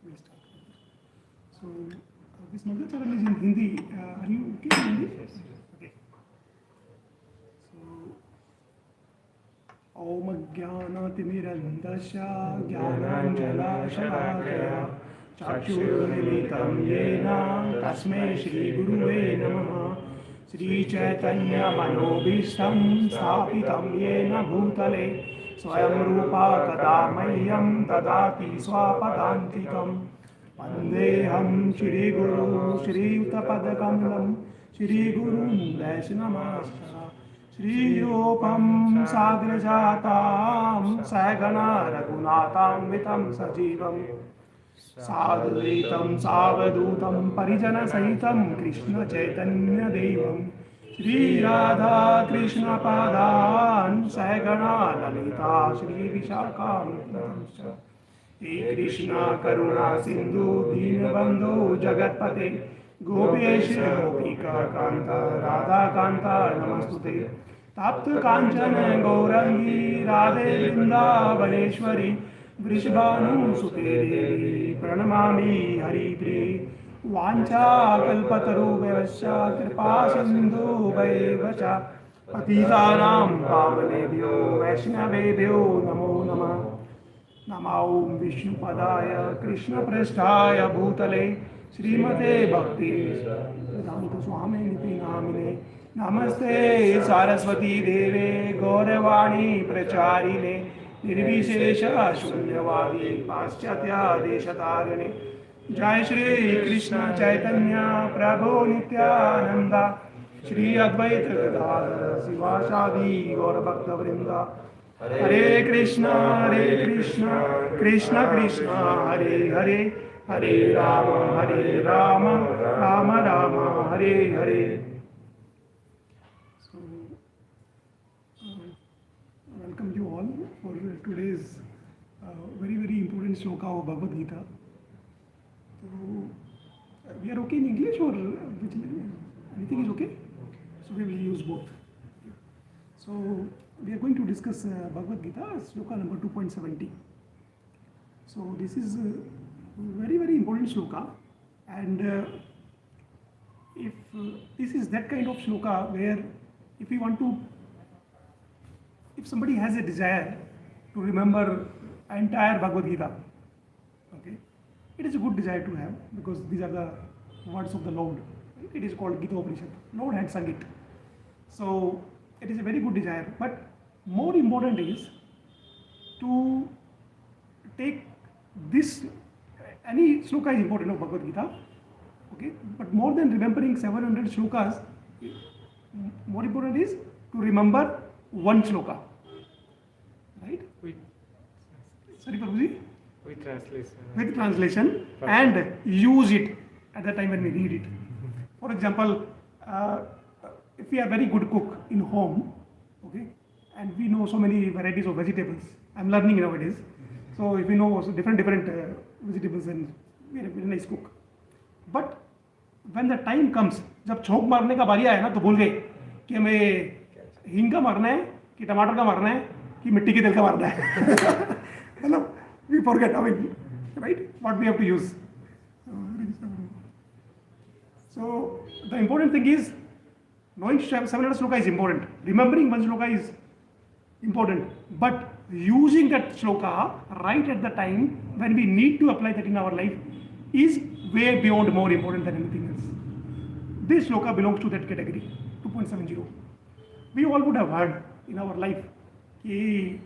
we'll start. So, this Mangacharan is in Hindi. Are you okay in Hindi? Yes. Okay. So, Om Jnanatimirandasya Jnananjalashalaakaya Chakshurmilitam Yena Tasmai Shri Guruve Namaha Shri Chaitanya Manobhishtam Sthapitam Yena Bhutale Swayam Rupa Kadamayyam Dadati Swapadantikam Vandeham Shri Guru Shri Uttapadakamalam Shri Guru Vaishnavascha Shri Rupam Sagrajatam Sagana Raghunatam Vitam Sajivam Sadhuitam Savadutam Parijana Sahitam Krishna Chaitanya Devam Shri Radha Krishna Padan Sagana Lalita Shri Vishakam He Krishna Karuna Sindhu Dinabandhu Jagatpate Gopesh Gopika Kanta Radha Kanta Namastute Tapta Kanchana Gaurangi Radhe Vrindavaneshwari Vrishbhanu Sute Devi Pranamami Hari Priye Vancha Kalpataru Vyavasya Kripa Sindhu Vaivasya Patitanam Pavanebhyo Vaishnavebhyo Namo Namah Namo Vishnupadaya Krishna Prasthaya Bhutale Srimate Bhakti Vedanta Swami Niti Namine Namaste Saraswati Deve Gauravani Pracharine Nirvishesha Shunyavadi Paschatya Deshatarine Jai Shri Krishna Chaitanya Prabhu Nityananda Shri Advaita Gadadhara Sivasadi Gaura Bhakta Vrinda Hare Krishna Krishna Krishna Hare Hare Hare Rama Rama Rama Hare Hare. So, welcome you all for today's very important shloka of Bhagavad Gita. So, we are okay in English or which anything is okay? So we will use both. So we are going to discuss Bhagavad Gita, shloka number 2.70. So this is a very important shloka, and if this is that kind of shloka where if somebody has a desire to remember entire Bhagavad Gita, okay, it is a good desire to have because these are the words of the Lord. It is called Gita Upanishad. Lord had sung it. So it is a very good desire, but more important is to take this, any shloka is important of Bhagavad Gita, okay, but more than remembering 700 shlokas, more important is to remember one shloka, right? Sorry, Prabhuji? With translation and use it at the time when we read it. For example, if we are very good cook in home, okay, and we know so many varieties of vegetables, I'm learning nowadays. So if we know different vegetables, and we are a very nice cook. But when the time comes, जब छोंक मारने का बारी आया ना, तो भूल गए कि हमें हींग का मारना है, कि टमाटर का मारना है, कि मिट्टी के तेल का मारना है. मतलब we forget, I mean, right? What we have to use. So the important thing is knowing 700 shloka is important. Remembering one shloka is important, but using that shloka right at the time when we need to apply that in our life is way beyond more important than anything else. This shloka belongs to that category, 2.70. We all would have heard in our life that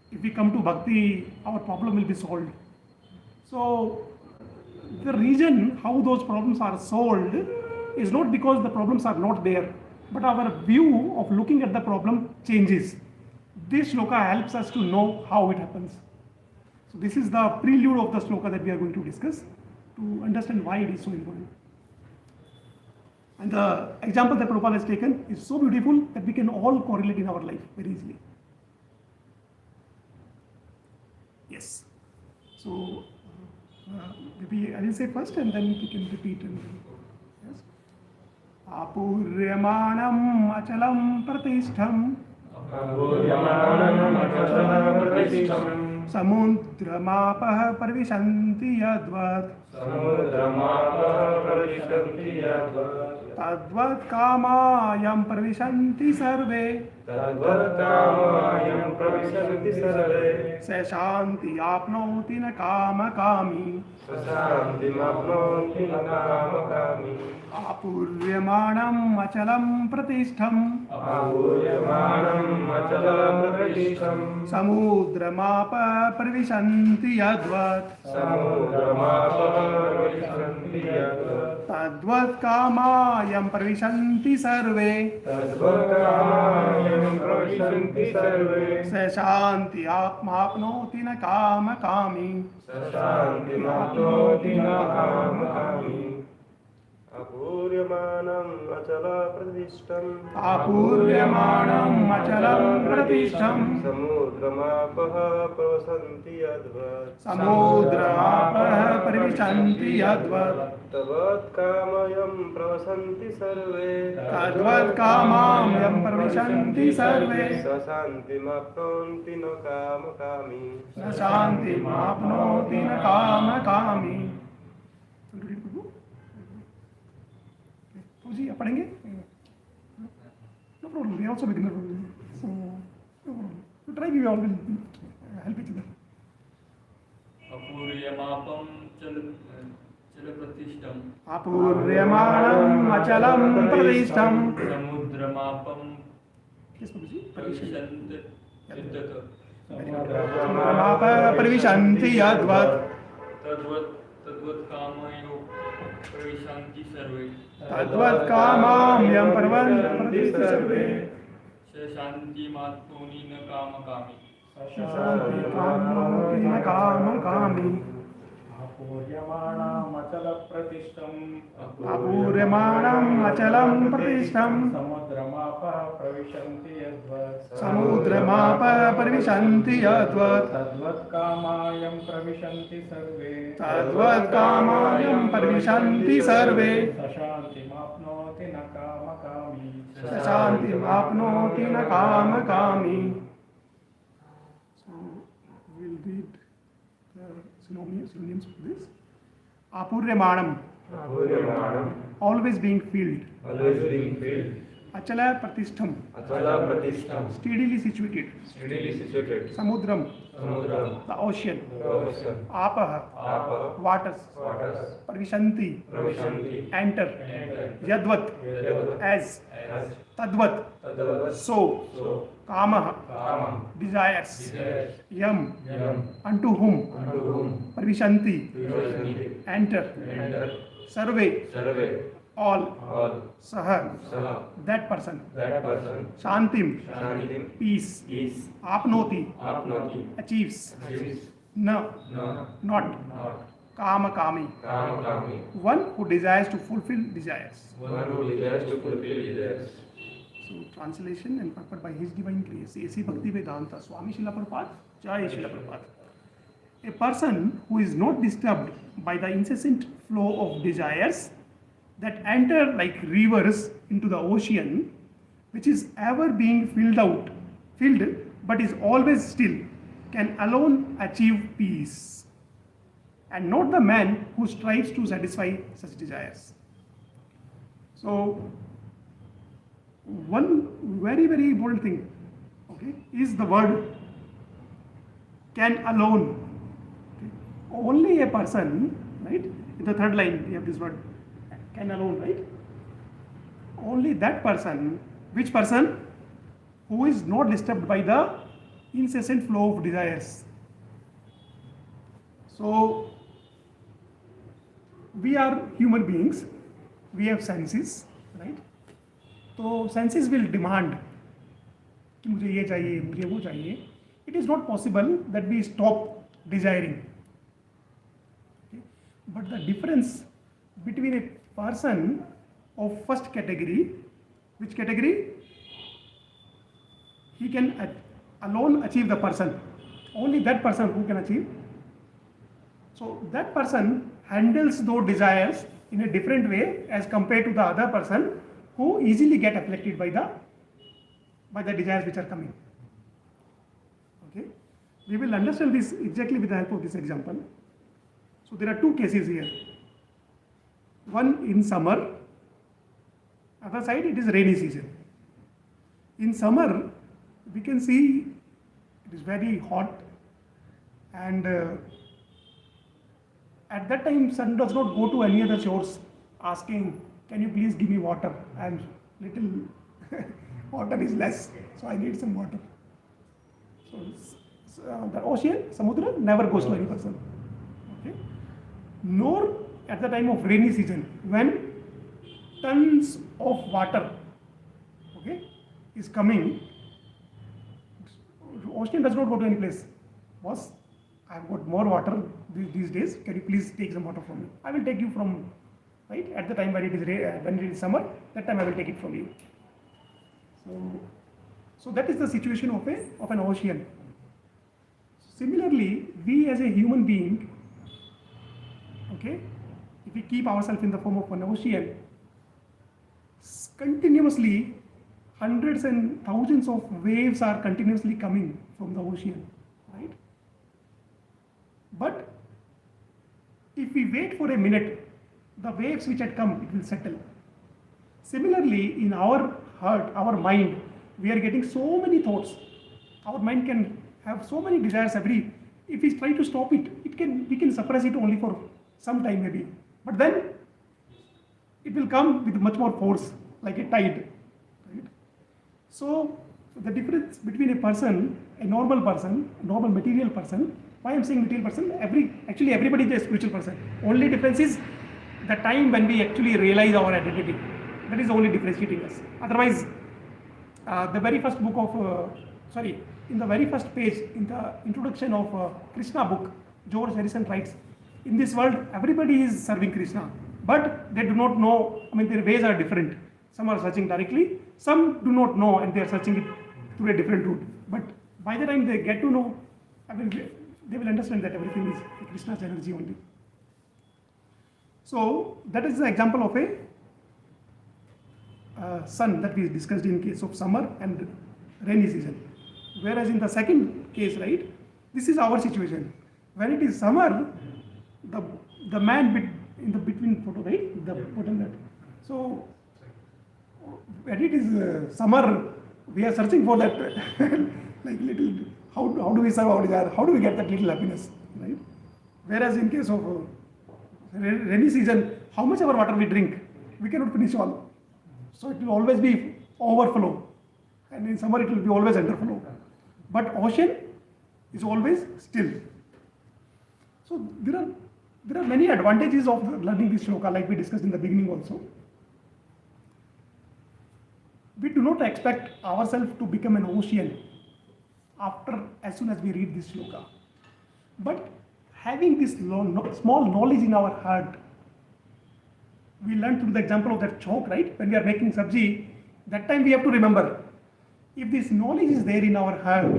if we come to bhakti, our problem will be solved. So the reason how those problems are solved is not because the problems are not there, but our view of looking at the problem changes. This shloka helps us to know how it happens. So this is the prelude of the shloka that we are going to discuss to understand why it is so important. And the example that Prabhupada has taken is so beautiful that we can all correlate in our life very easily. Yes. So maybe I will say first and then we can repeat. And yes. Apuryamanam achalam pratishtham समुद्रमापः प्रविशन्ति यद्वत् तद्वत् कामायं प्रविशन्ति सर्वे स शान्ति आप्नोति न कामकामी आपूर्यमाणम् अचलं प्रतिष्ठम् समुद्रमाप प्रविशन्ति यद्वत् तद्वत् कामायं प्रविशन्ति सर्वे स शान्ति आप्नोति न कामकामी अपूर्यमाणम् अचलं प्रतिष्ठम् समुद्रमापः प्रवसन्ति यद्वत् प्रविशन्ति यद्वत् तद्वत् कामयं प्रवसन्ति सर्वे स शान्तिमाप्नोति न कामकामी न शान्तिमाप्नोति न कामकामी। जी आप पढ़ेंगे? No problem. We are also beginner. So no problem. So try. We all will help each other. अपूर्यमापं चलप्रतिष्ठम् अपूर्यमाणम् अचलं प्रतिष्ठम् समुद्रमापं Yes, Prabhuji. प्रविशन्ति यद्वत् समुद्रमाप प्रविशन्ति यद्वत् तद्वत् कामयो प्रविशन्ति सर्वे तद्वत् कामायं प्रविशन्ति सर्वे स शान्तिमाप्नोति न कामकामी शान्तिमाप्नोति न कामकामी अपूर्यमाणम् अपूर्यमाणम् अचलं प्रतिष्ठम् समुद्रमापः प्रविशन्ति यद्वत् समुद्रमाप प्रविशन्ति यद्वत् तद्वत् कामायं प्रविशन्ति सर्वे तद्वत् कामायं प्रविशन्ति सर्वे स शान्तिमाप्नोति न कामकामी स शान्तिमाप्नोति न कामकामी। So we'll read the synonyms for this. Apuryamanam, always being filled. Achala pratistham, steadily situated. Samudram, the ocean. Apaha, waters. Pravishanti, enter. Yadvat, as. Tadvat, so. Kamaha, desires. Yam, unto whom. Pravishanti, enter. Sarve, all. Saha, that person. Shantim, peace. Apnoti, achieves. Na, not. Kamakami, one who desires to fulfill desires. So, translation and purport by His Divine Grace, A.C. Bhakti Vedanta, Swami Srila Prabhupada, Jai Srila Prabhupada. A person who is not disturbed by the incessant flow of desires that enter like rivers into the ocean, which is ever being filled but is always still, can alone achieve peace, and not the man who strives to satisfy such desires. So, one very important thing, okay, is the word can alone. Okay. Only a person, right? In the third line, we have this word can alone, right? Only that person, which person? Who is not disturbed by the incessant flow of desires. So, we are human beings, we have senses, right? So senses will demand कि मुझे ये चाहिए, मुझे वो चाहिए. It is not possible that we stop desiring. Okay? But the difference between a person of first category, which category? He can alone achieve the person. Only that person who can achieve. So that person handles those desires in a different way as compared to the other person who easily get afflicted by the desires which are coming. Okay. We will understand this exactly with the help of this example. So there are two cases here. One in summer, other side it is rainy season. In summer, we can see it is very hot, and at that time sun does not go to any other shores asking, can you please give me water? I am little water is less, so I need some water. So the ocean, Samudra, never goes to any person. Okay? Nor at the time of rainy season, when tons of water, okay, is coming, ocean does not go to any place. Boss, I've got more water these days. Can you please take some water from me? I will take you from, right, at the time when it is summer. That time I will take it from you. So that is the situation of an ocean. Similarly, we as a human being, okay, if we keep ourselves in the form of an ocean, continuously hundreds and thousands of waves are continuously coming from the ocean, right? But if we wait for a minute, the waves which had come, it will settle. Similarly, in our heart, our mind, we are getting so many thoughts. Our mind can have so many desires if we try to stop it, we can suppress it only for some time maybe. But then it will come with much more force, like a tide. Right? So the difference between a person, a normal material person, why I am saying material person, actually everybody is a spiritual person. Only difference is the time when we actually realize our identity. That is the only differentiating us. Otherwise, the very first book of, in the very first page, in the introduction of Krishna book, George Harrison writes, in this world, everybody is serving Krishna, but they do not know, their ways are different. Some are searching directly, some do not know and they are searching it through a different route. But by the time they get to know, they will understand that everything is Krishna's energy only. So that is the example of a sun that we discussed in case of summer and rainy season. Whereas in the second case, right, this is our situation. When it is summer, the man in the between photo, right, the bottom that. So when it is summer, we are searching for that like little. How do we survive our desire? How do we get that little happiness, right? Whereas in case of rainy season, how much ever water we drink, we cannot finish all. So it will always be overflow, and in summer it will be always underflow. But ocean is always still. So there are many advantages of learning this shloka, like we discussed in the beginning also. We do not expect ourselves to become an ocean as soon as we read this shloka. But having this small knowledge in our heart, we learned through the example of that chalk, right? When we are making sabji, that time we have to remember, if this knowledge is there in our heart,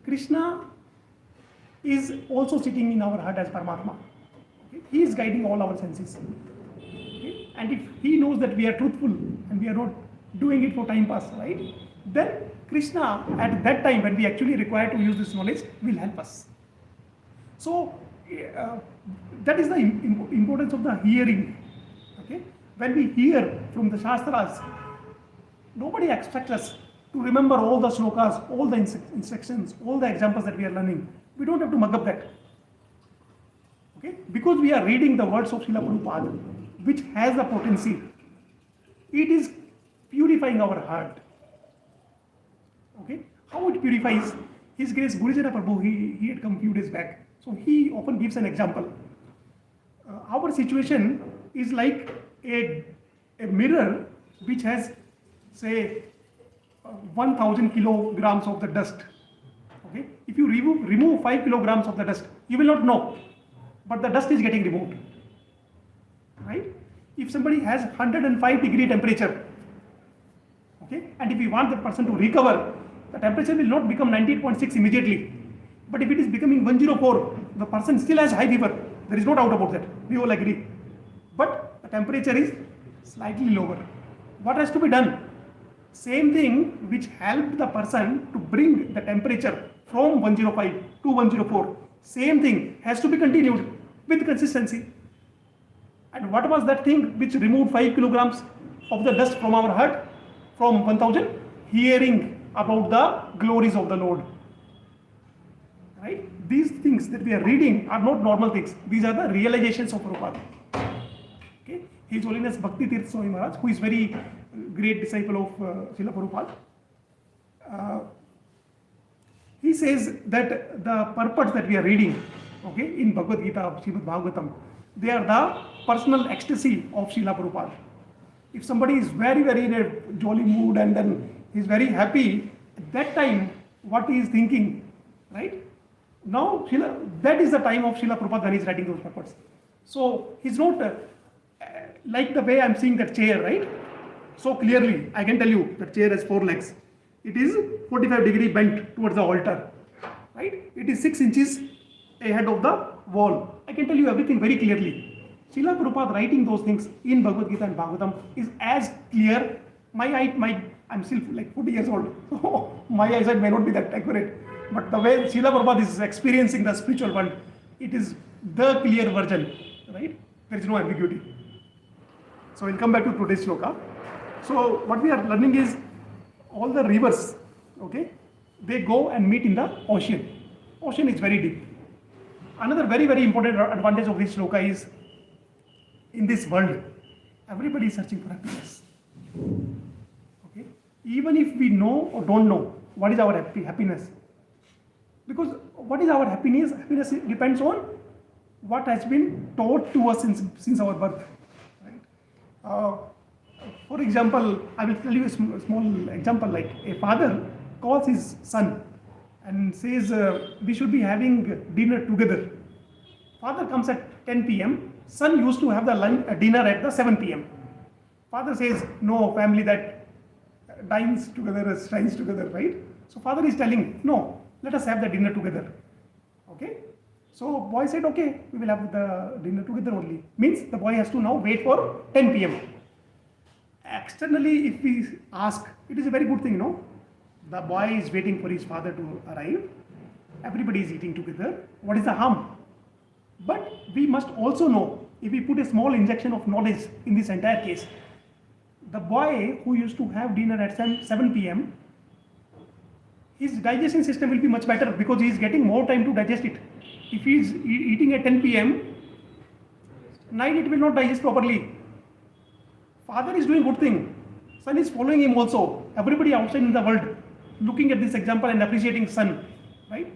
Krishna is also sitting in our heart as Paramatma. Okay? He is guiding all our senses. Okay? And if he knows that we are truthful and we are not doing it for time pass, right? Then Krishna, at that time when we actually require to use this knowledge, will help us. So that is the importance of the hearing. Okay? When we hear from the Shastras, nobody expects us to remember all the shlokas, all the instructions, all the examples that we are learning. We don't have to mug up that. Okay? Because we are reading the words of Srila Prabhupada, which has the potency. It is purifying our heart. Okay? How it purifies? His Grace Gurujana Prabhu, he had come few days back. So he often gives an example. Our situation is like a mirror which has, say, 1000 kilograms of the dust. Okay? If you remove 5 kilograms of the dust, you will not know, but the dust is getting removed. Right? If somebody has 105 degree temperature, okay, and if we want that person to recover, the temperature will not become 98.6 immediately. But if it is becoming 104, the person still has high fever. There is no doubt about that. We all agree. But the temperature is slightly lower. What has to be done? Same thing which helped the person to bring the temperature from 105 to 104. Same thing has to be continued with consistency. And what was that thing which removed 5 kilograms of the dust from our heart from 1000? Hearing about the glories of the Lord. Right? These things that we are reading are not normal things. These are the realizations of Prabhupada. Okay? His Holiness Bhakti Tirth Swami Maharaj, who is very great disciple of Srila Prabhupada, he says that the purports that we are reading, okay, in Bhagavad Gita, Srimad Bhagavatam, they are the personal ecstasy of Srila Prabhupada. If somebody is very, very in a jolly mood and then he is very happy, at that time, what he is thinking, right? Now, that is the time of Srila Prabhupada when he is writing those purports. So, he's not like the way I'm seeing that chair, right? So clearly, I can tell you, the chair has 4 legs. It is 45-degree bent towards the altar, right? It is 6 inches ahead of the wall. I can tell you everything very clearly. Srila Prabhupada writing those things in Bhagavad Gita and Bhagavatam is as clear. I'm still like 40 years old, so my eyesight may not be that accurate. But the way Srila Prabhupada is experiencing the spiritual world, it is the clear version, right? There is no ambiguity. So we'll come back to today's shloka. So what we are learning is all the rivers, okay, they go and meet in the ocean. Ocean is very deep. Another very, very important advantage of this shloka is, in this world, everybody is searching for happiness. Okay? Even if we know or don't know what is our happiness. Because what is our happiness? Happiness depends on what has been taught to us since our birth. Right? For example, I will tell you a small example, like a father calls his son and says, we should be having dinner together. Father comes at 10 p.m. Son used to have the dinner at the 7 p.m. Father says, no, family that dines together, shines together, right? So father is telling, no, let us have the dinner together. Okay? So boy said, okay, we will have the dinner together only. Means the boy has to now wait for 10 p.m. Externally, if we ask, it is a very good thing, no? The boy is waiting for his father to arrive. Everybody is eating together. What is the harm? But we must also know, if we put a small injection of knowledge in this entire case, the boy who used to have dinner at 7 p.m., his digestion system will be much better because he is getting more time to digest it. If he is eating at 10 p.m., night it will not digest properly. Father is doing good thing. Son is following him also. Everybody outside in the world looking at this example and appreciating son, right?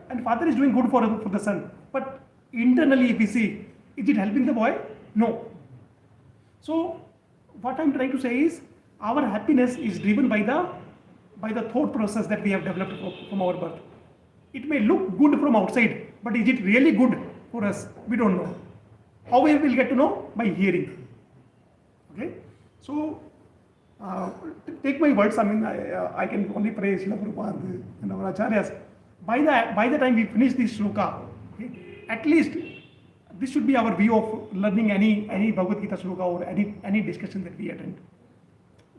And father is doing good for the son. But internally, if we see, is it helping the boy? No. So what I'm trying to say is, our happiness is driven by the thought process that we have developed from our birth. It may look good from outside, but is it really good for us? We don't know. How we will get to know? By hearing. Okay? So, take my words, I can only praise Srila Prabhupada and our Acharyas. By the time we finish this shloka, okay, at least this should be our view of learning any Bhagavad Gita shloka or any discussion that we attend.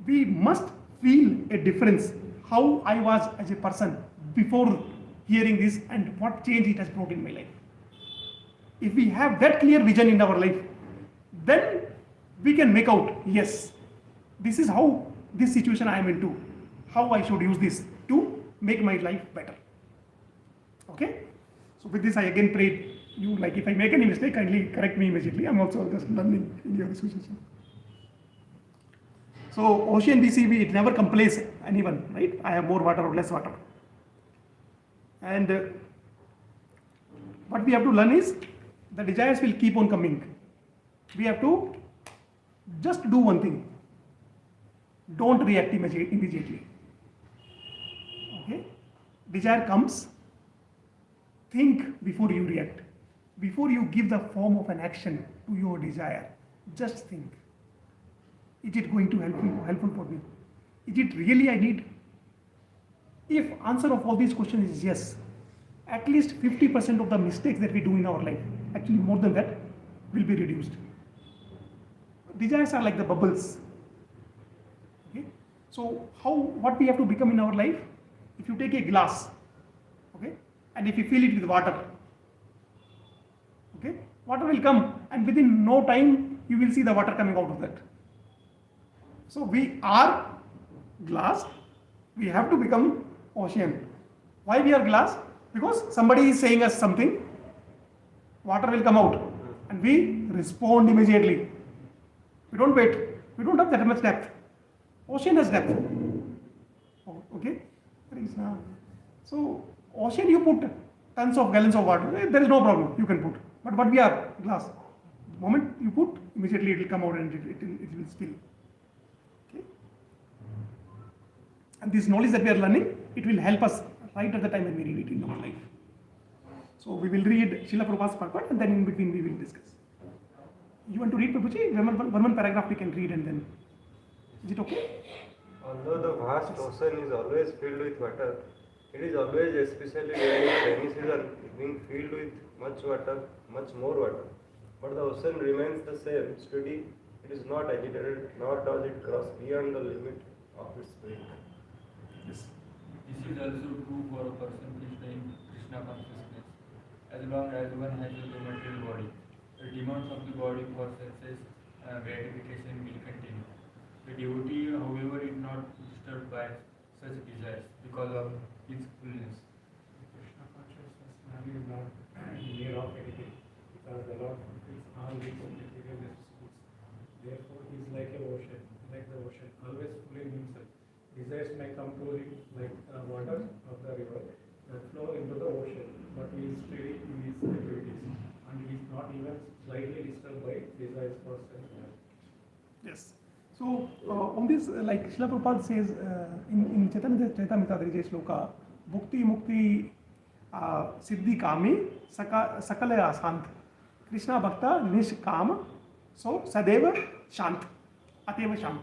We must feel a difference, how I was as a person before hearing this and what change it has brought in my life. If we have that clear vision in our life, then we can make out, yes, this is how this situation I am into, how I should use this to make my life better. Okay? So with this I again prayed you, like if I make any mistake, kindly correct me immediately. I'm also just learning in your association. So ocean BCB, it never complains anyone, right? I have more water or less water. And what we have to learn is, the desires will keep on coming. We have to just do one thing. Don't react immediately. Okay? Desire comes. Think before you react. Before you give the form of an action to your desire, just think. Is it going to helpful for me? Is it really I need? If answer of all these questions is yes, at least 50% of the mistakes that we do in our life, actually more than that, will be reduced. Desires are like the bubbles. Okay? So what we have to become in our life? If you take a glass, and if you fill it with water, okay, water will come, and within no time you will see the water coming out of that. So we are glass, we have to become ocean. Why we are glass? Because somebody is saying us something, water will come out, and we respond immediately. We don't wait. We don't have that much depth. Ocean has depth. Okay? So, ocean you put tons of gallons of water, there is no problem, you can put. But what we are? Glass. The moment you put, immediately it will come out and it will spill. Okay? And this knowledge that we are learning, it will help us right at the time when we read it in our life. So we will read Srila Prabhupada's purport, and then in between we will discuss. You want to read, Prabhuji? One paragraph we can read, and then. Is it okay? Although the vast ocean is always filled with water, it is always, especially during rainy season, being filled with much water, much more water. But the ocean remains the same, steady. It is not agitated, nor does it cross beyond the limit of its weight. Yes. This is also true for a person in Krishna consciousness. As long as one has a material body, the demands of the body for senses gratification will continue. The devotee, however, is not disturbed by such desires because of its fullness. Krishna consciousness man is not near of anything because the Lord fulfills all these material necessities. Therefore, he is like the ocean, always full in himself. Desires may come to him like water of the river that flow into the ocean, but he is steady in his activities and he is not even slightly disturbed by desires for self. Yes. So on this, like Srila Prabhupada says in Chaitanya Charitamrita, there is a shloka, Bhukti Mukti Siddhi Kami Sakala Asant Krishna Bhakta Nishkama, so Sadeva Shant Ateva Shant.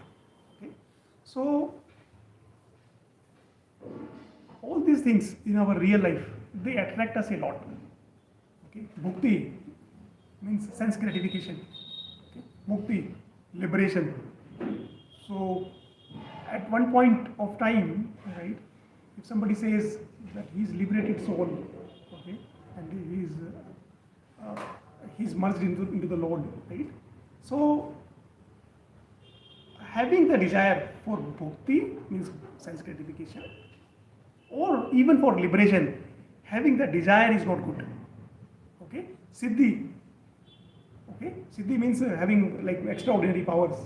Okay. So all these things in our real life, they attract us a lot. Okay. Bhukti means sense gratification. Okay. Mukti, liberation. So at one point of time, right, if somebody says that he's liberated soul, okay, and he's merged into the Lord, right? So having the desire for bhakti means sense gratification, or even for liberation, having the desire is not good. Okay, siddhi. Okay, siddhi means having like extraordinary powers.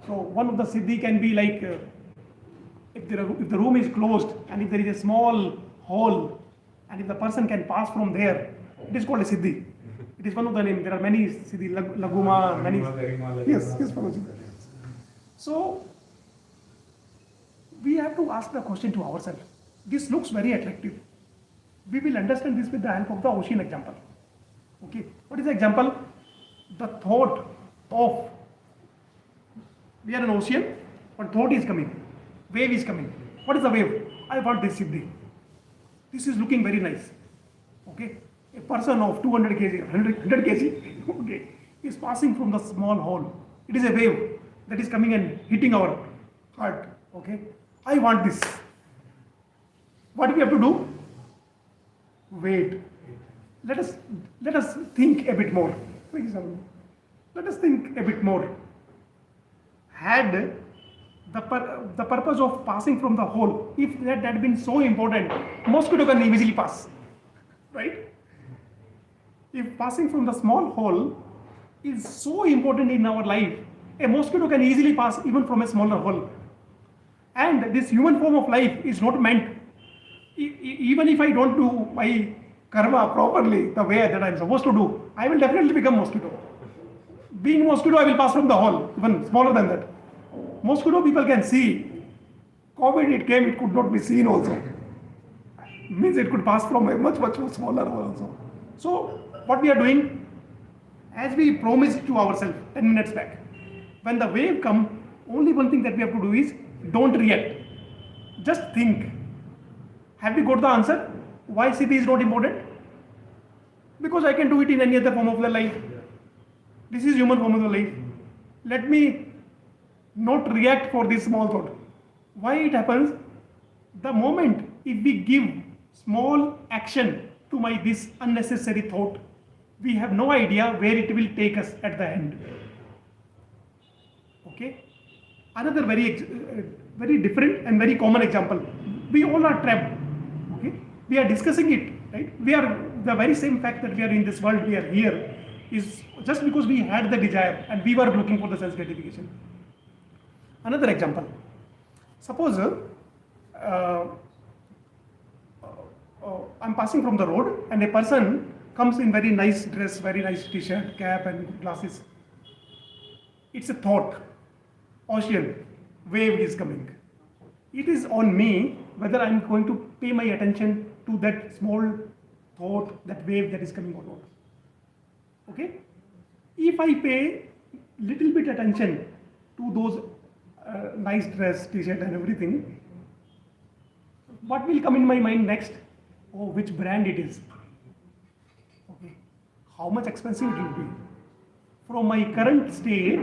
So one of the siddhi can be like if the room is closed and if there is a small hole and if the person can pass from there, it is called a siddhi. It is one of the names. There are many siddhi, laguma, many. Yes, Prabhuji. So we have to ask the question to ourselves. This looks very attractive. We will understand this with the help of the ocean example. Okay, what is the example? The thought of, we are an ocean, but thought is coming, wave is coming. What is the wave? I want this siddhi. This is looking very nice. Okay, a person of 200 kg, 100 kg, okay, is passing from the small hole. It is a wave that is coming and hitting our heart. Okay, I want this. What do we have to do? Wait. Let us think a bit more. For example, let us think a bit more. Had the purpose of passing from the hole, if that had been so important, mosquito can easily pass, right? If passing from the small hole is so important in our life, a mosquito can easily pass even from a smaller hole. And this human form of life is not meant, even if I don't do my karma properly, the way that I am supposed to do, I will definitely become mosquito. Being mosquito, I will pass from the hole, even smaller than that. Mosquito people can see. COVID, it came, it could not be seen also. Means it could pass from a much smaller hole also. So, what we are doing, as we promised to ourselves 10 minutes back, when the wave comes, only one thing that we have to do is, don't react. Just think. Have we got the answer? Why siddhi is not important? Because I can do it in any other form of the life. This is human form of the life. Let me not react for this small thought. Why it happens? The moment if we give small action to my this unnecessary thought, we have no idea where it will take us at the end. Okay? Another very different and very common example. We all are trapped. Okay? We are discussing it, right? We are the very same fact that we are in this world, we are here, is just because we had the desire and we were looking for the sense gratification. Another example. Suppose I'm passing from the road and a person comes in very nice dress, very nice t-shirt, cap and glasses. It's a thought, ocean, wave is coming. It is on me whether I'm going to pay my attention to that small thought, that wave that is coming or not. Okay? If I pay little bit attention to those nice dress, t-shirt and everything, what will come in my mind next? Oh, which brand it is? Okay. How much expensive it will be? From my current state,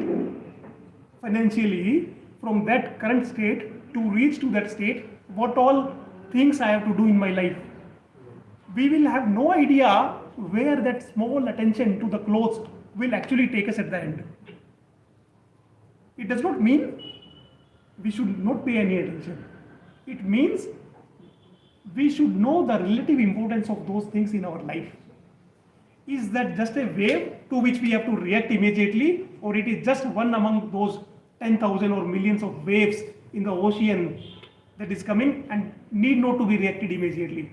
financially, from that current state to reach to that state, what all things I have to do in my life. We will have no idea where that small attention to the clothes will actually take us at the end. It does not mean we should not pay any attention. It means we should know the relative importance of those things in our life. Is that just a wave to which we have to react immediately, or it is just one among those 10,000 or millions of waves in the ocean that is coming and need not to be reacted immediately?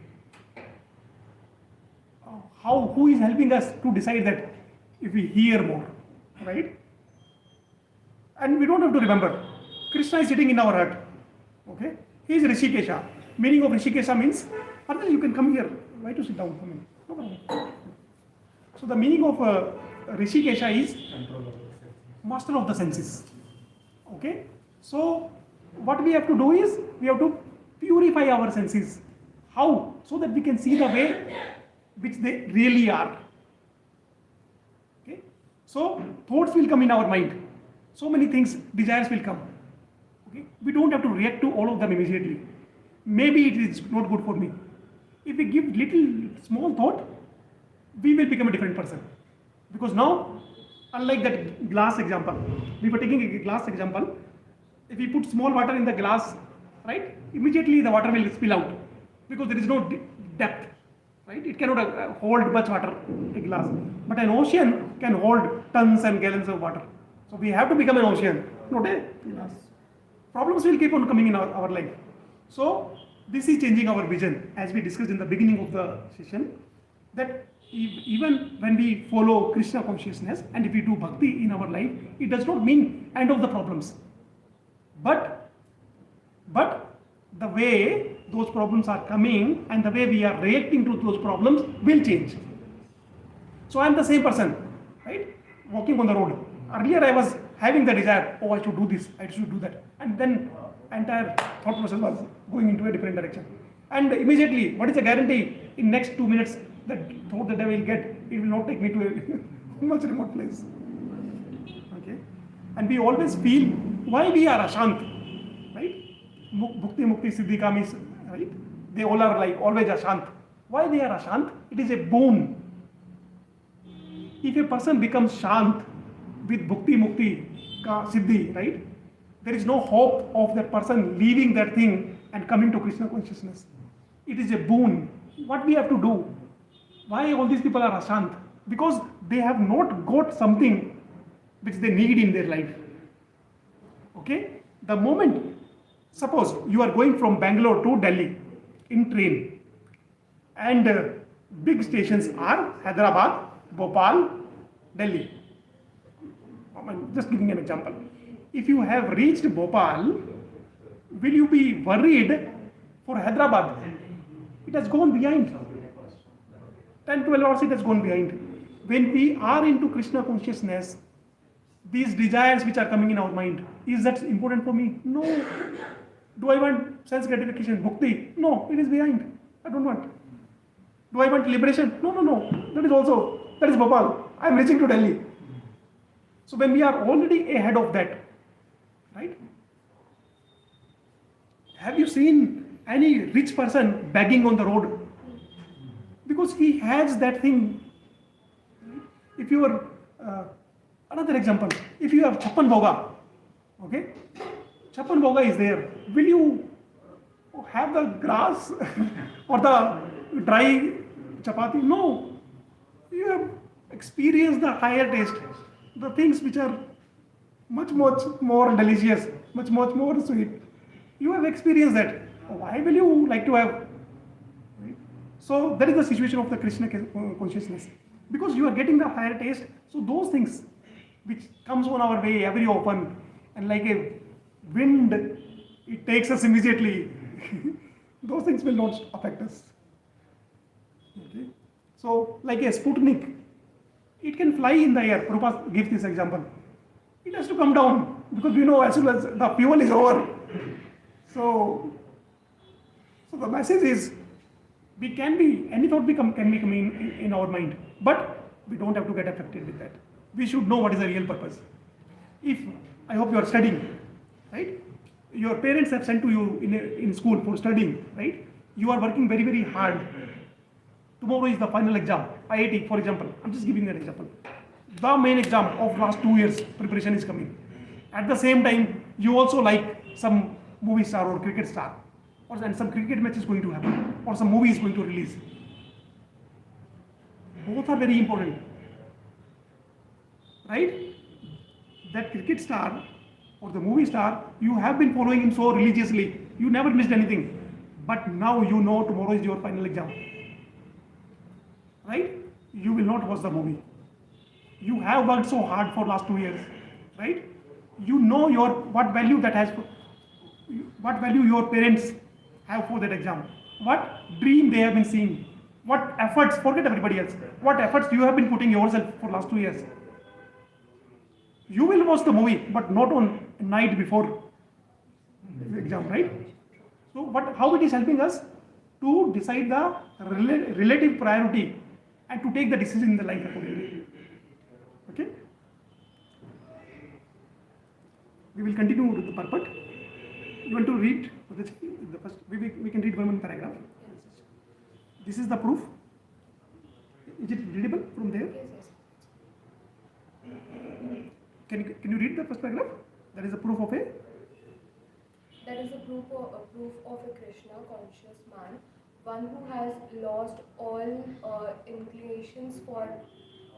Who is helping us to decide that if we hear more, right? And we don't have to remember, Krishna is sitting in our heart, okay? He is Rishikesha. Meaning of Rishikesha means, Arjun, you can come here. Why to sit down? Come in. No problem. So the meaning of Rishikesha is master of the senses. Okay? So what we have to do is, we have to purify our senses. How? So that we can see the way which they really are. Okay? So thoughts will come in our mind. So many things, desires will come. Okay? We don't have to react to all of them immediately. Maybe it is not good for me. If we give little small thought, we will become a different person. Because now, unlike that glass example, we were taking a glass example. If we put small water in the glass, right, immediately the water will spill out because there is no depth, right? It cannot hold much water, a glass. But an ocean can hold tons and gallons of water. So we have to become an ocean, not a glass. Problems will keep on coming in our life. So this is changing our vision, as we discussed in the beginning of the session, that even when we follow Krishna consciousness and if we do bhakti in our life, it does not mean end of the problems. But the way those problems are coming and the way we are reacting to those problems will change. So I am the same person, right? Walking on the road. Earlier I was having the desire, oh, I should do this, I should do that. And then entire thought process was going into a different direction. And immediately, what is the guarantee? In next 2 minutes, the thought that I will get, it will not take me to a much remote place. Okay? And we always feel why we are ashant, right? Bhukti, Mukti, Siddhi, Kamis, right? They all are like always ashant. Why they are ashant? It is a boon. If a person becomes shant with Bhukti, Mukti, Siddhi, right? There is no hope of that person leaving that thing and coming to Krishna consciousness. It is a boon. What we have to do? Why all these people are ashant? Because they have not got something which they need in their life. Okay? The moment, suppose you are going from Bangalore to Delhi in train, and big stations are Hyderabad, Bhopal, Delhi. I'm just giving an example. If you have reached Bhopal, will you be worried for Hyderabad? It has gone behind. 10, 12 hours it has gone behind. When we are into Krishna consciousness, these desires which are coming in our mind, is that important for me? No. Do I want sense gratification, bhakti? No, it is behind. I don't want. Do I want liberation? No. That is Bhopal. I am reaching to Delhi. So when we are already ahead of that, right? Have you seen any rich person begging on the road? because he has that thing. If you are, another example, if you have Chappan Bhoga, okay, Chappan Bhoga is there, will you have the grass or the dry chapati? No, you have experienced the higher taste, the things which are much more delicious, much more sweet. You have experienced that. Why will you like to have? Right? So that is the situation of the Krishna consciousness, because you are getting the higher taste. So those things which comes on our way every open and like a wind, it takes us immediately. Those things will not affect us. Okay. So like a Sputnik, it can fly in the air. Prabhupada gives this example. It has to come down because we know as soon as the fuel is over. So the message is, we can be, any thought can be coming in our mind, but we don't have to get affected with that. We should know what is the real purpose. If, I hope you are studying, right? Your parents have sent to you in school for studying, right? You are working very hard. Tomorrow is the final exam, IIT for example. I'm just giving you an example. The main exam of last 2 years preparation is coming. At the same time, you also like some movie star or cricket star, and some cricket match is going to happen, or some movie is going to release. Both are very important, right? That cricket star or the movie star, you have been following him so religiously, you never missed anything. But now you know tomorrow is your final exam, right? You will not watch the movie. You have worked so hard for last 2 years, right? You know what value your parents have for that exam, what dream they have been seeing, what efforts, forget everybody else, what efforts you have been putting yourself for last 2 years. You will watch the movie, but not on night before the exam, right? So how it is helping us to decide the relative priority and to take the decision in the life accordingly. Okay? We will continue with the purport. You want to read the first? We can read one paragraph. This is the proof. Is it readable from there? Yes. Can you read the first paragraph? That is a proof of a. That is a proof of a Krishna conscious man, one who has lost all inclinations for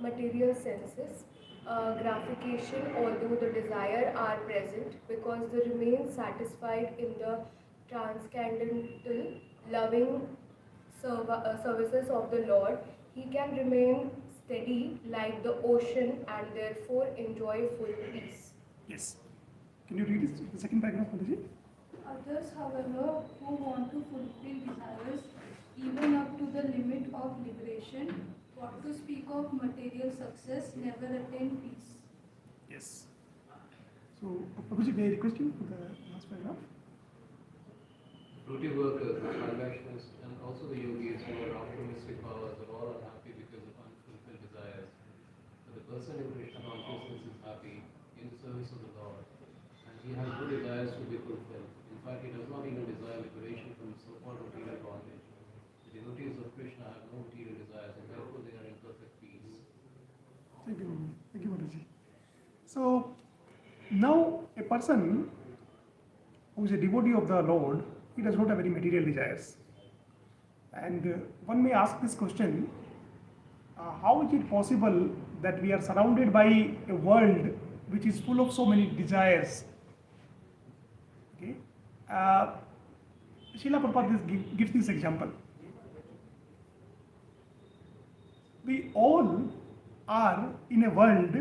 material senses, gratification, although the desire are present, because they remain satisfied in the transcendental, loving services of the Lord. He can remain steady like the ocean and therefore enjoy full peace. Yes. Can you read this, the second paragraph, Prabhuji? Others, however, who want to fulfill desires even up to the limit of liberation, what to speak of material success, never attain peace. Yes. So, Prabhuji, may I request you for the last paragraph? Fruity workers, the salvationists, and also the yogis who are optimistic powers are all unhappy because of unfulfilled desires. But the person in Krishna consciousness is happy in the service of the Lord, and he has no desires to be fulfilled. In fact, he does not even desire liberation from so-called material bondage. The devotees of Krishna have no material desires, and therefore they are in perfect peace. Thank you, Prabhuji. So, now a person who is a devotee of the Lord, he does not have any material desires. And one may ask this question, how is it possible that we are surrounded by a world which is full of so many desires? Okay. Srila Prabhupada gives this example. We all are in a world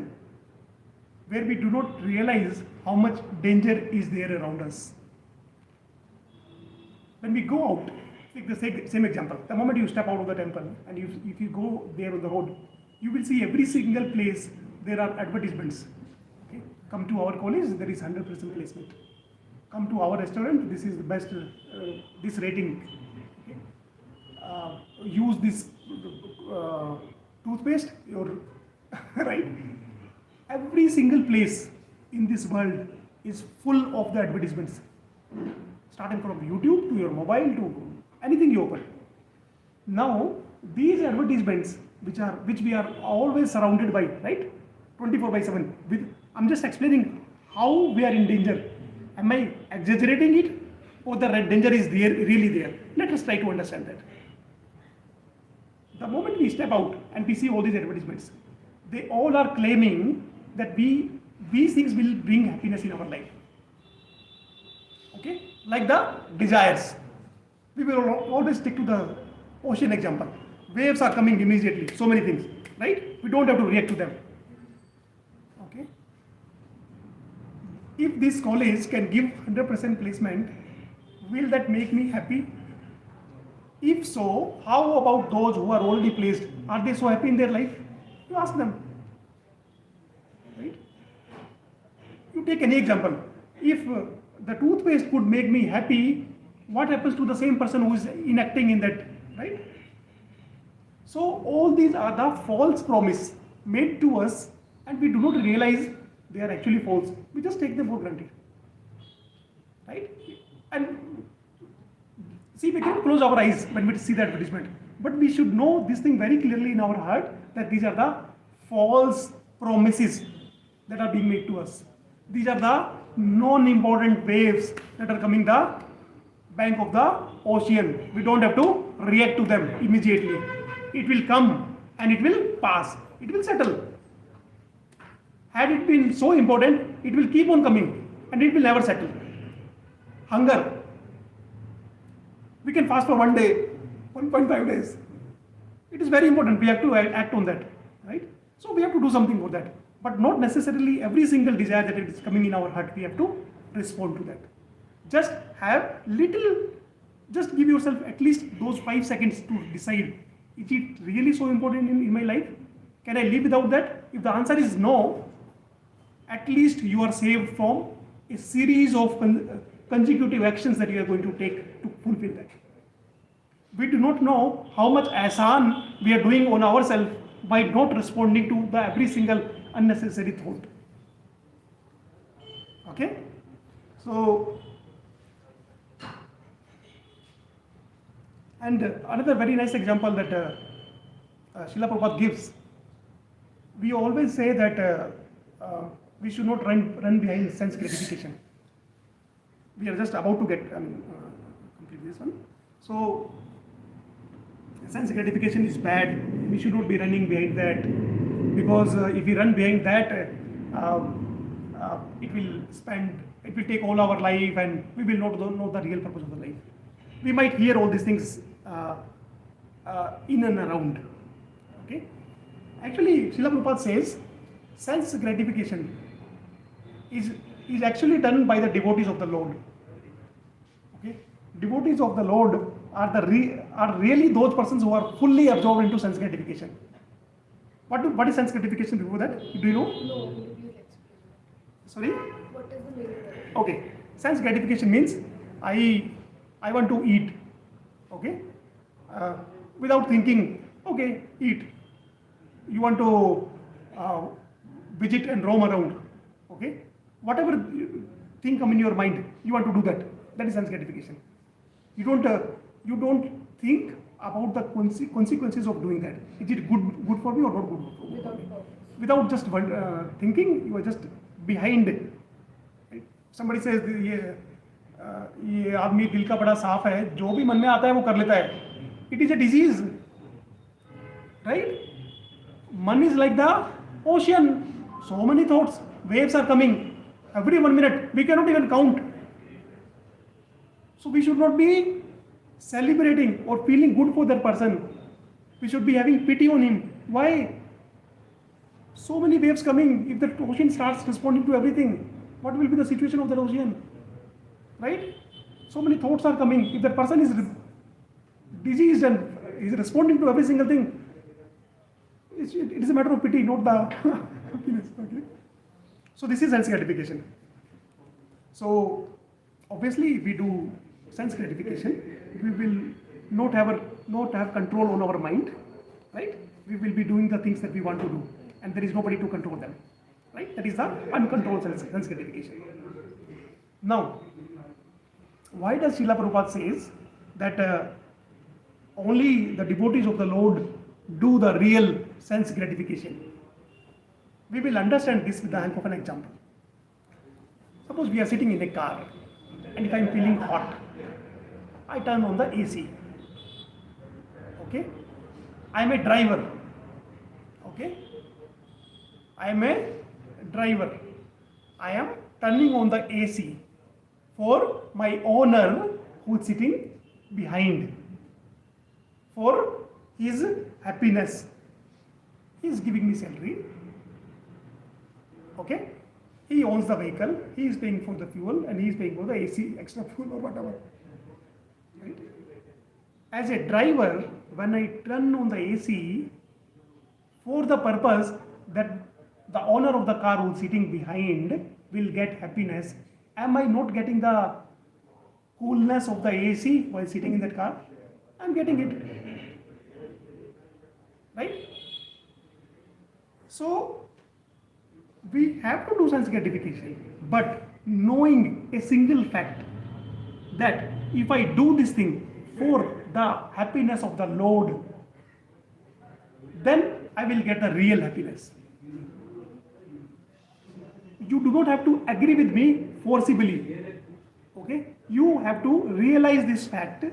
where we do not realize how much danger is there around us. When we go out, take the same example. The moment you step out of the temple and if you go there on the road, you will see every single place there are advertisements. Okay? Come to our college, there is 100% placement. Come to our restaurant, this is the best, this rating. Okay? Use this toothpaste, right? Every single place in this world is full of the advertisements. Starting from YouTube to your mobile to anything you open. Now, these advertisements which we are always surrounded by, right? 24/7. I'm just explaining how we are in danger. Am I exaggerating it, or the danger is there, really there? Let us try to understand that. The moment we step out and we see all these advertisements, they all are claiming that these things will bring happiness in our life. Okay? Like the desires. We will always stick to the ocean example. Waves are coming immediately, so many things, right? We don't have to react to them. Okay? If this college can give 100% placement, will that make me happy? If so, how about those who are already placed? Are they so happy in their life? You ask them. Right? You take any example. If the toothpaste could make me happy, what happens to the same person who is enacting in that, right? So all these are the false promise made to us, and we do not realize they are actually false. We just take them for granted, right? And see, we can close our eyes when we see the advertisement, but we should know this thing very clearly in our heart, that these are the false promises that are being made to us. These are the non-important waves that are coming the bank of the ocean. We don't have to react to them immediately. It will come and it will pass. It will settle. Had it been so important, it will keep on coming and it will never settle. Hunger. We can fast for 1 day, 1.5 days. It is very important. We have to act on that, right? So we have to do something for that. But not necessarily every single desire that is coming in our heart, we have to respond to that. Just have just give yourself at least those 5 seconds to decide, is it really so important in my life? Can I live without that? If the answer is no, at least you are saved from a series of consecutive actions that you are going to take to fulfill that. We do not know how much ahsan we are doing on ourselves by not responding to the every single unnecessary thought. Okay? So, and another very nice example that Srila Prabhupada gives, we always say that we should not run behind sense gratification. We are just about to get complete this one. So, sense gratification is bad. We should not be running behind that, because if we run behind that, it will take all our life, and we will not know the real purpose of the life. We might hear all these things in and around. Okay? Actually, Srila Prabhupada says sense gratification is actually done by the devotees of the Lord. Okay? Devotees of the Lord are really those persons who are fully absorbed into sense gratification. What is sense gratification before that? Do you know? No, will you please explain? Sorry? What is the meaning of it? Okay. Sense gratification means I want to eat. Okay? Without thinking, okay, eat. You want to visit and roam around. Okay? Whatever thing come in your mind, you want to do that. That is sense gratification. You don't think about the consequences of doing that. Is it good for me or not good for me? Without purpose. Without just thinking, you are just behind it. Right? Somebody says, ये आदमी दिल का बड़ा साफ है, जो भी मन में आता है वो कर लेता है. It is a disease, right? Man is like the ocean. So many thoughts, waves are coming every 1 minute. We cannot even count. So we should not be celebrating or feeling good for that person. We should be having pity on him. Why? So many waves coming. If the ocean starts responding to everything, what will be the situation of that ocean? Right? So many thoughts are coming. If that person is diseased and is responding to every single thing, it is a matter of pity, not the happiness. Okay? So this is sense gratification. So obviously, if we do sense gratification, we will not have control on our mind, right? We will be doing the things that we want to do, and there is nobody to control them, right? That is the uncontrolled sense gratification. Now, why does Srila Prabhupada says that only the devotees of the Lord do the real sense gratification. We will understand this with the help of an example. Suppose we are sitting in a car, and if I am feeling hot, I turn on the AC. Okay? I am a driver. Okay? I am a driver. I am turning on the AC for my owner who is sitting behind, for his happiness. He is giving me salary. Okay? He owns the vehicle, he is paying for the fuel, and he is paying for the AC, extra fuel or whatever. Right? As a driver, when I turn on the AC, for the purpose that the owner of the car who is sitting behind will get happiness, am I not getting the coolness of the AC while sitting in that car? I am getting it. Right? So, we have to do sense gratification, but knowing a single fact that if I do this thing for the happiness of the Lord, then I will get the real happiness. You do not have to agree with me forcibly. Okay? You have to realize this fact,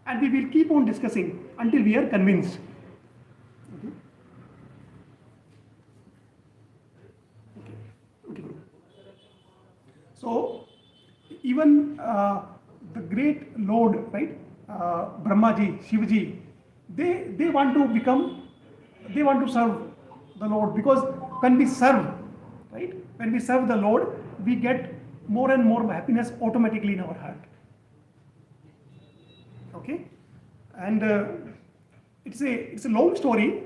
and we will keep on discussing until we are convinced. Okay. So, even the great Lord, right, Brahmaji, Shivaji, they want to serve the Lord, because when we serve, right, when we serve the Lord, we get more and more happiness automatically in our heart. Okay, and it's a long story.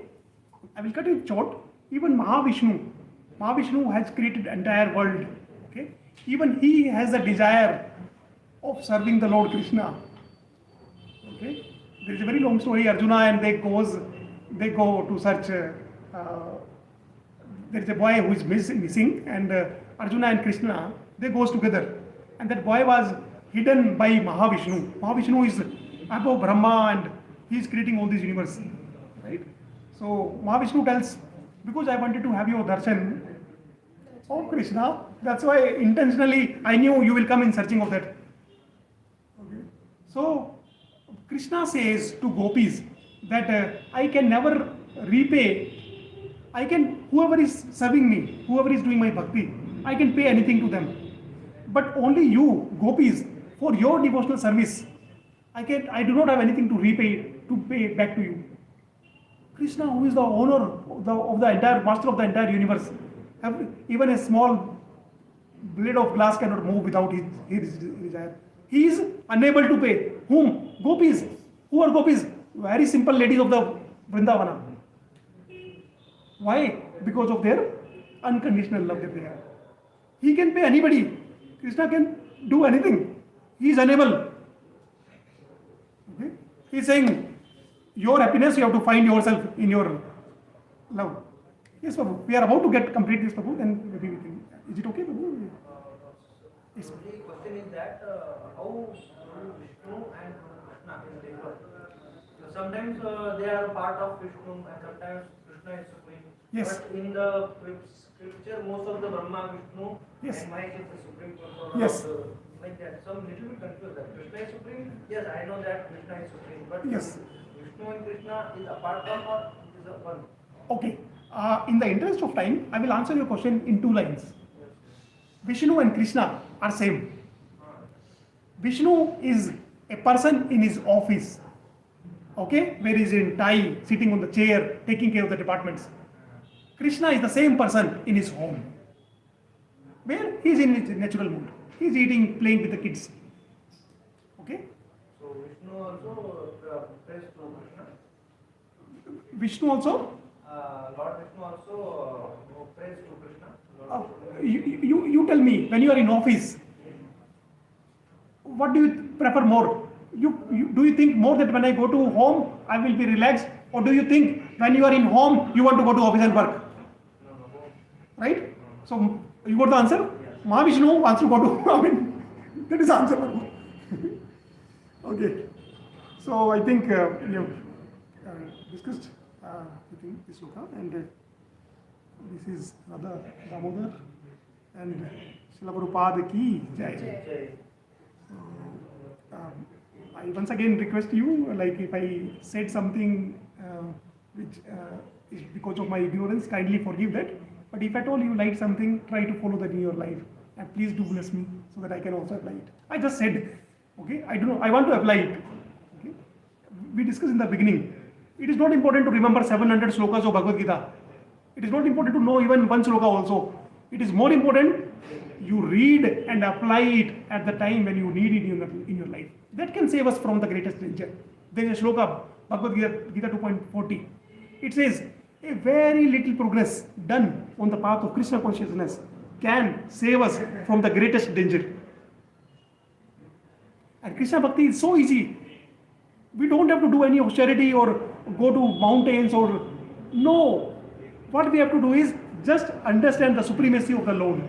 I will cut it short. Even Mahavishnu has created entire world. Okay, even he has a desire of serving the Lord Krishna. Okay, there is a very long story. Arjuna and they go to search. There is a boy who is missing, and Arjuna and Krishna, they goes together, and that boy was hidden by Mahavishnu. Mahavishnu is above Brahma, and he is creating all this universe, right? So Mahavishnu tells, because I wanted to have your darshan, oh Krishna, that's why intentionally I knew you will come in searching of that. Okay. So Krishna says to gopis that I can never repay. Whoever is serving me, whoever is doing my bhakti, I can pay anything to them. But only you, gopis, for your devotional service, I do not have anything to pay back to you. Krishna, who is the owner of the entire, master of the entire universe, even a small blade of glass cannot move without his desire. He is unable to pay. Whom? Gopis. Who are gopis? Very simple ladies of the Vrindavana. Why? Because of their unconditional love that they have. He can pay anybody. Krishna can do anything. He is unable. Okay? He is saying, your happiness, you have to find yourself in your love. Yes, Prabhu. We are about to complete this, Prabhu. Then maybe we can. Is it okay, Prabhu? Yes. The question is that how Vishnu and Krishna is different. So sometimes they are part of Vishnu, and sometimes Krishna is supreme. Yes. But in the scripture, most of the Brahma, Vishnu, Yes. and Mike is the supreme controller. Yes. Like that. So I'm little bit confused. That Krishna is supreme. Yes, I know that Krishna is supreme. But Yes. Vishnu and Krishna is apart from, or is a one? Okay. In the interest of time, I will answer your question in 2 lines. Vishnu and Krishna are same. Vishnu is a person in his office. Okay, where he is in tie, sitting on the chair, taking care of the departments. Krishna is the same person in his home, where he is in his natural mood. He is eating, playing with the kids. Okay. So Vishnu also prays to Krishna. Vishnu also. Lord Vishnu also prays to Krishna. You tell me, when you are in office, what do you prefer more? Do you think more that when I go to home I will be relaxed, or do you think when you are in home you want to go to office and work? Right? So you got the answer. Mahavishnu wants to go to. I mean, that is the answer. Okay. So I think we have discussed I think this sloka, and this is Radha Damodar and Srila Prabhupada ki jai. Jai. I once again request you, like if I said something which is because of my ignorance, kindly forgive that. But if at all you like something, try to follow that in your life, and please do bless me so that I can also apply it. I just said, okay, I don't know, I want to apply it. Okay, we discussed in the beginning. It is not important to remember 700 slokas of Bhagavad Gita. It is not important to know even one sloka also. It is more important you read and apply it at the time when you need it in your life. That can save us from the greatest danger. There is a shloka, Bhagavad Gita 2.40. It says, a very little progress done on the path of Krishna consciousness can save us from the greatest danger. And Krishna Bhakti is so easy. We don't have to do any austerity or go to mountains or no. What we have to do is just understand the supremacy of the Lord.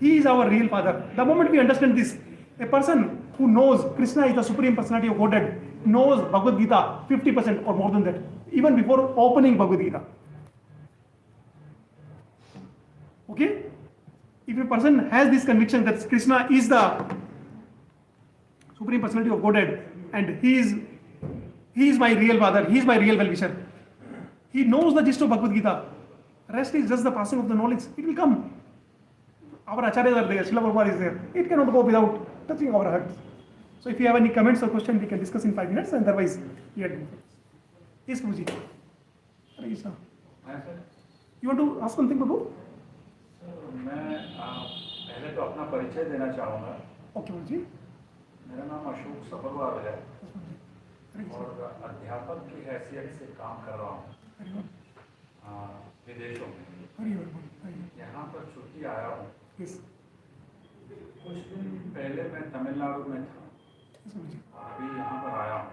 He is our real Father. The moment we understand this, a person who knows Krishna is the Supreme Personality of Godhead knows Bhagavad Gita 50% or more than that, even before opening Bhagavad Gita. Okay? If a person has this conviction that Krishna is the Supreme Personality of Godhead and He is my real Father, He is my real well-wisher, he knows the gist of Bhagavad Gita. Rest is just the passing of the knowledge. It will come. Our acharyas are there, Srila Prabhupada is there. It cannot go without touching our hearts. So if you have any comments or questions, we can discuss in 5 minutes, and otherwise, we are doing. Yes, Prabhuji. Hare Krishna. You want to ask something, Prabhu? मैं पहले तो अपना परिचय देना चाहूँगा। Okay, Prabhuji. मेरा नाम अशोक सबरवाल है और अध्यापक की हैसियत से काम कर रहा हूँ विदेशों में। यहाँ पर छुट्टी आया हूँ। कुछ दिन पहले मैं तमिलनाडु में था, अभी यहाँ पर आया हूँ।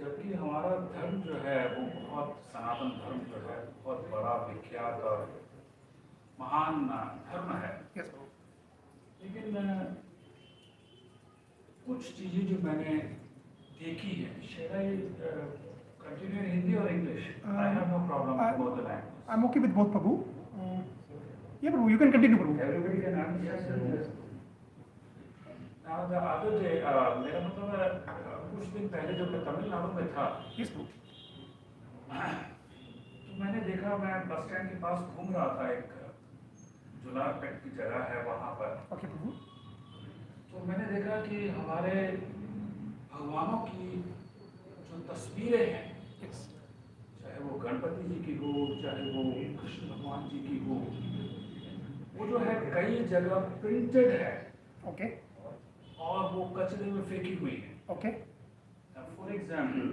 जबकि हमारा धर्म जो है वो बहुत सनातन धर्म जो है बहुत बड़ा विख्यात और महान धर्म है, लेकिन कुछ चीज़ें जो मैंने देखी है, should I continue in Hindi or English? I have no problem with both the languages. I'm okay with both, Prabhu. Yeah, Prabhu, you can continue, Prabhu. Everybody can understand this. Now the other day, मेरा मतलब है कुछ दिन पहले जब मैं तमिलनाडु में था, Yes, Prabhu. तो मैंने देखा, मैं बस स्टैंड के पास घूम रहा था, एक जुलारपेट की जगह है वहाँ पर। Okay, Prabhu. तो मैंने देखा कि हमारे भगवानों की जो तस्वीरें हैं, चाहे वो गणपति जी की हो, चाहे वो कृष्ण भगवान जी की हो, वो जो है कई जगह प्रिंटेड है। Okay. और वो कचरे में फेंकी हुई है। Okay. फॉर एग्जाम्पल,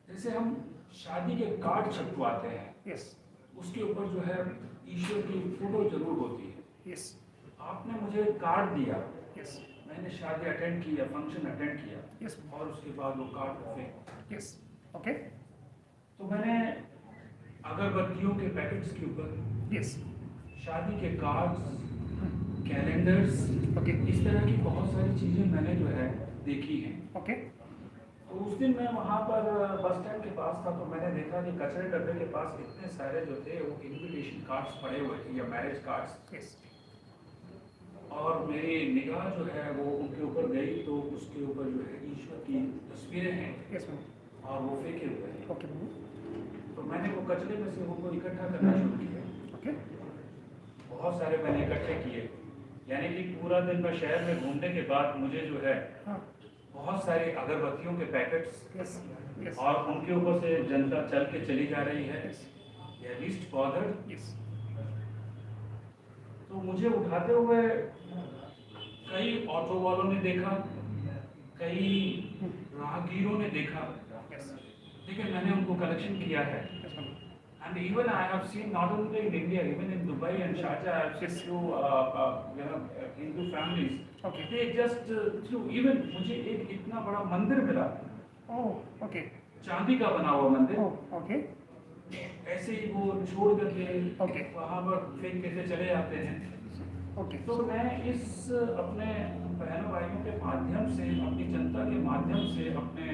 जैसे हम शादी के कार्ड छपवाते हैं, Yes. उसके ऊपर जो है ईश्वर की फोटो जरूर होती है। Yes. आपने मुझे कार्ड दिया, Yes. मैंने शादी अटेंड किया, फंक्शन अटेंड किया, Yes. और उसके बाद वो कार्ड को फेंक। Yes. Okay. तो मैंने अगरबत्तियों के पैकेट्स के ऊपर, Yes. शादी के कार्ड्स, कैलेंडर्स, Okay. इस तरह की बहुत सारी चीज़ें मैंने जो है देखी हैं। Okay. तो उस दिन मैं वहाँ पर बस स्टैंड के पास था, तो मैंने देखा कि कचरे डब्बे के पास इतने सारे जो थे वो इनविटेशन कार्ड्स पड़े हुए थे या मैरिज कार्ड्स। Yes. और मेरी निगाह जो है वो उनके ऊपर गई, तो उसके ऊपर जो है ईश्वर की तस्वीरें हैं Yes, Prabhu. और वो फेंके हुए हैं। Okay, Prabhu. तो मैंने वो कचरे में से उनको इकट्ठा करना शुरू किया। Okay. बहुत सारे मैंने इकट्ठे किए, यानी कि पूरा दिन मैं शहर में घूमने के बाद मुझे जो है हाँ. बहुत सारी अगरबत्तियों के पैकेट्स, Yes. Yes. और उनके ऊपर से जनता चल के चली जा रही है। या लीस्ट बॉदर्ड। Yes. तो मुझे उठाते हुए कई ऑटो वालों ने देखा, कई राहगीरों ने देखा, Yes. लेकिन मैंने उनको कलेक्शन किया है। Yes, Prabhu. And even I have seen not only in India, even in Dubai and Sharjah, I have seen few Hindu families. Okay. They just through even मुझे एक इतना बड़ा मंदिर मिला, Oh, okay. चांदी का बना हुआ मंदिर, Oh, okay. ऐसे ही वो छोड़ करके Okay. वहाँ पर फेंक के चले जाते हैं। Okay. तो मैं इस अपने बहनों भाइयों के माध्यम से, अपनी जनता के माध्यम से, अपने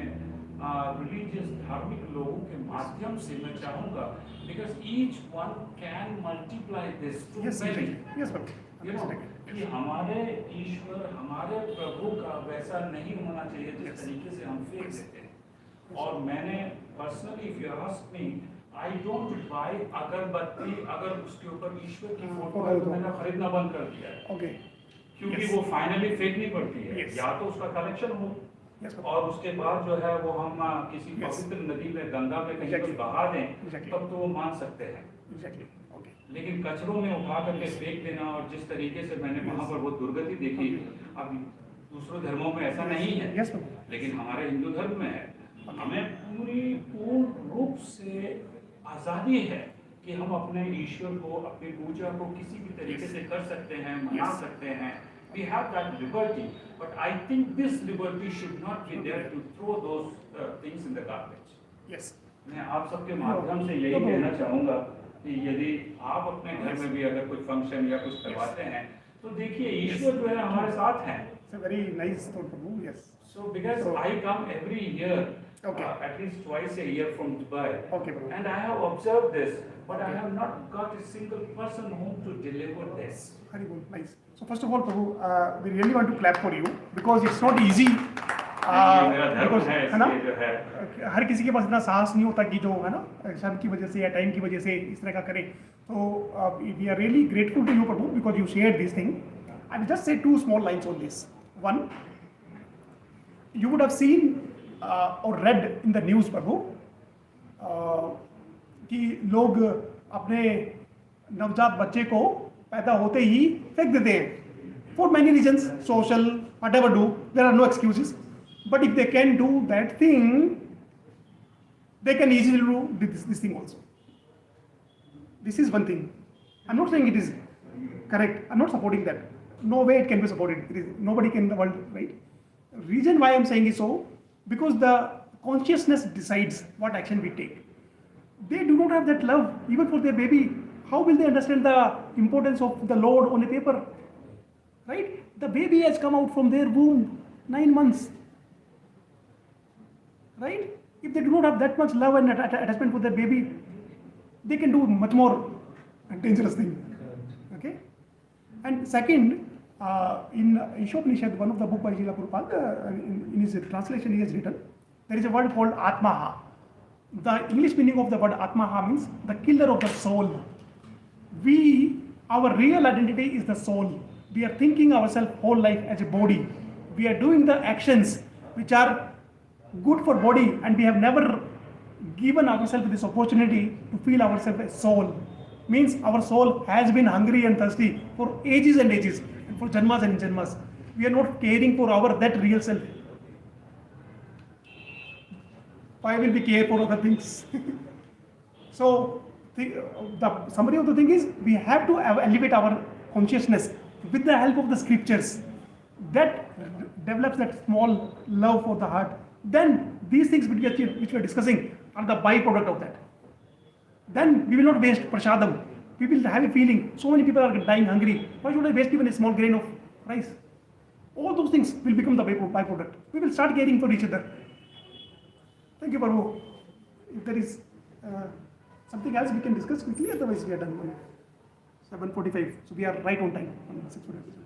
रिलीजियस धार्मिक लोगों के माध्यम से मैं चाहूँगा, because each one can multiply this to Yes, many, yes, Prabhu. You know, कि हमारे ईश्वर, हमारे प्रभु का वैसा नहीं होना चाहिए जिस तरीके से हम फेंक देते हैं। और मैंने personally, if you ask me, I don't buy अगरबत्ती अगर उसके ऊपर ईश्वर की फोटो है तो मैंने खरीदना बंद कर दिया है। Okay. क्योंकि Yes. वो फाइनली फेंकनी पड़ती है, Yes. या तो उसका कलेक्शन हो Yes, Prabhu. और उसके बाद जो है वो हम किसी Yes. पवित्र नदी में, गंगा में कहीं Exactly. पर बहा दें, Exactly. तब तो वो मान सकते हैं। Exactly. Okay. लेकिन कचरों में उठा करके फेंक देना, और जिस तरीके से मैंने वहाँ पर वो दुर्गति देखी, अब दूसरों धर्मों में ऐसा नहीं है, Yes, Prabhu. लेकिन हमारे हिंदू धर्म में है। हमें पूर्ण रूप से आज़ादी है कि हम अपने ईश्वर को, अपनी पूजा को किसी भी तरीके से कर सकते हैं, मना Yes. सकते हैं। We have that liberty, but I think this liberty should not be there to throw those things in the garbage. Yes. मैं आप सबके माध्यम से यही कहना चाहूँगा कि यदि आप अपने घर में भी अगर कुछ फंक्शन या कुछ करवाते हैं, तो देखिए ईश्वर जो है हमारे साथ हैं। It's a very nice thought, Prabhu. Yes. So because So- I come every year, Okay. at least twice a year from Dubai, Okay, Prabhu. and I have observed this, but I Okay. have not got a single person home to deliver this. Very good. Nice. So first of all, Prabhu, we really want to clap for you because it's not easy. ये मेरा धर्म because है, है ना, इसलिए जो है हर किसी के पास इतना साहस नहीं होता कि जो है ना शब्द की वजह से या टाइम की वजह से इस तरह का करे। तो we are really grateful to you, Prabhu, because you shared this thing. I will just say two small lines on this. One, you would have seen or read in the news, Prabhu, कि लोग अपने नवजात बच्चे को पैदा होते ही फेंक देते हैं for many reasons, social, whatever do, there are no excuses. But if they can do that thing, they can easily do this thing also. This is one thing. I'm not saying it is correct. I'm not supporting that. No way it can be supported. It is, nobody can in the world, right? Reason why I'm saying is so, because the consciousness decides what action we take. They do not have that love even for their baby. How will they understand the importance of the Lord on a paper? Right? The baby has come out from their womb 9 months. Right? If they do not have that much love and attachment for their baby, they can do much more dangerous thing. Okay? And second, in Ishopanishad, one of the book by Srila Prabhupada, in his translation he has written, there is a word called Atmaha. The English meaning of the word Atmaha means the killer of the soul. Our real identity is the soul. We are thinking ourselves whole life as a body. We are doing the actions which are good for body, and we have never given ourselves this opportunity to feel ourselves as soul. Means our soul has been hungry and thirsty for ages and ages, and for janmas and janmas. We are not caring for that real self. Why will we care for other things? So the summary of the thing is, we have to elevate our consciousness with the help of the scriptures. That develops that small love for the heart. Then these things which we are discussing are the byproduct of that. Then we will not waste prasadam. We will have a feeling, so many people are dying hungry. Why should I waste even a small grain of rice? All those things will become the byproduct. We will start caring for each other. Thank you, Prabhu. If there is something else we can discuss quickly, otherwise we are done. 7:45. So we are right on time. 6:45.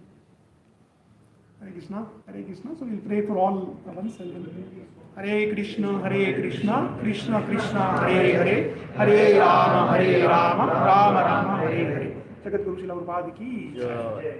Hare Krishna, Hare Krishna. So we'll pray for all once and then Hare Krishna, Krishna Krishna, Hare Hare, Hare Rama, Rama Rama, Hare Hare. Jagat Guru Srila Prabhupada ki jai.